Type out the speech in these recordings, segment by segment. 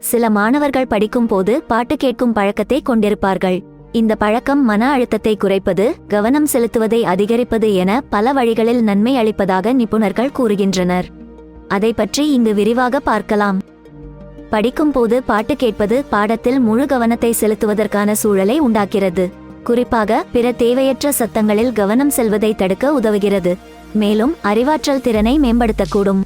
சில மாணவர்கள் படிக்கும் போது பாட்டு கேட்கும் பழக்கத்தை கொண்டிருப்பார்கள். இந்த பழக்கம் மன அழுத்தத்தை குறைப்பது, கவனம் செலுத்துவதை அதிகரிப்பது என பல வழிகளில் நன்மை அளிப்பதாக நிபுணர்கள் கூறுகின்றனர். அதை பற்றி இங்கு விரிவாக பார்க்கலாம். படிக்கும் போது பாட்டு கேட்பது பாடத்தில் முழு கவனத்தை செலுத்துவதற்கான சூழலை உண்டாக்கிறது. குறிப்பாக பிற தேவையற்ற சத்தங்களில் கவனம் செல்வதை தடுக்க உதவுகிறது. மேலும் அறிவாற்றல் திறனை மேம்படுத்தக்கூடும்.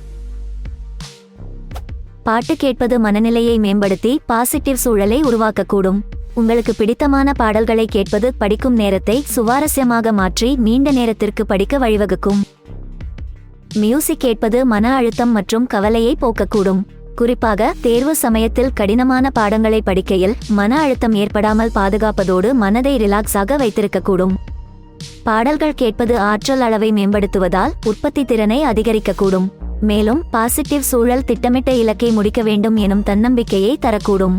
பாட்டு கேட்பது மனநிலையை மேம்படுத்தி பாசிட்டிவ் சூழலை உருவாக்கக்கூடும். உங்களுக்கு பிடித்தமான பாடல்களை கேட்பது படிக்கும் நேரத்தை சுவாரஸ்யமாக மாற்றி நீண்ட நேரத்திற்கு படிக்க வழிவகுக்கும். மியூசிக் கேட்பது மன அழுத்தம் மற்றும் கவலையை போக்கக்கூடும். குறிப்பாக தேர்வு சமயத்தில் கடினமான பாடங்களை படிக்கையில் மன அழுத்தம் ஏற்படாமல் பாதுகாப்பதோடு மனதை ரிலாக்ஸாக வைத்திருக்கக்கூடும். பாடல்கள் கேட்பது ஆற்றல் அளவை மேம்படுத்துவதால் உற்பத்தி திறனை அதிகரிக்கக்கூடும். மேலும் பாசிட்டிவ் சூழல் திட்டமிட்ட இலக்கை முடிக்க வேண்டும் எனும் தன்னம்பிக்கையை தரக்கூடும்.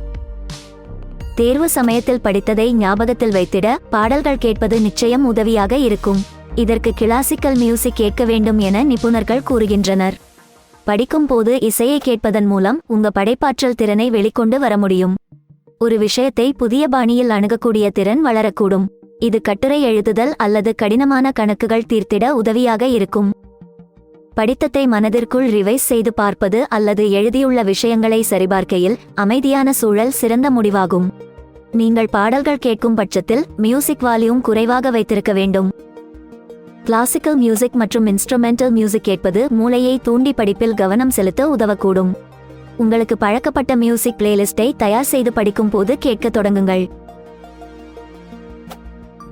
தேர்வு சமயத்தில் படித்ததை ஞாபகத்தில் வைத்திட பாடல்கள் கேட்பது நிச்சயம் உதவியாக இருக்கும். இதற்கு கிளாசிக்கல் மியூசிக் கேட்க வேண்டும் என நிபுணர்கள் கூறுகின்றனர். படிக்கும் போது இசையை கேட்பதன் மூலம் உங்க படைப்பாற்றல் திறனை வெளிக்கொண்டு வர முடியும். ஒரு விஷயத்தை புதிய பாணியில் அணுகக்கூடிய திறன் வளரக்கூடும். இது கட்டுரை எழுதுதல் அல்லது கடினமான கணக்குகள் தீர்த்திட உதவியாக இருக்கும். படித்ததை மனதிற்குள் ரிவைஸ் செய்து பார்ப்பது அல்லது எழுதியுள்ள விஷயங்களை சரிபார்க்கையில் அமைதியான சூழல் சிறந்த முடிவாகும். நீங்கள் பாடல்கள் கேட்கும் பட்சத்தில் மியூசிக் வால்யூம் குறைவாக வைத்திருக்க வேண்டும். கிளாசிக்கல் மியூசிக் மற்றும் இன்ஸ்ட்ருமெண்டல் மியூசிக் கேட்பது மூளையை தூண்டி படிப்பில் கவனம் செலுத்த உதவக்கூடும். உங்களுக்கு பழக்கப்பட்ட மியூசிக் பிளேலிஸ்டை தயார் செய்து படிக்கும் போது கேட்க தொடங்குங்கள்.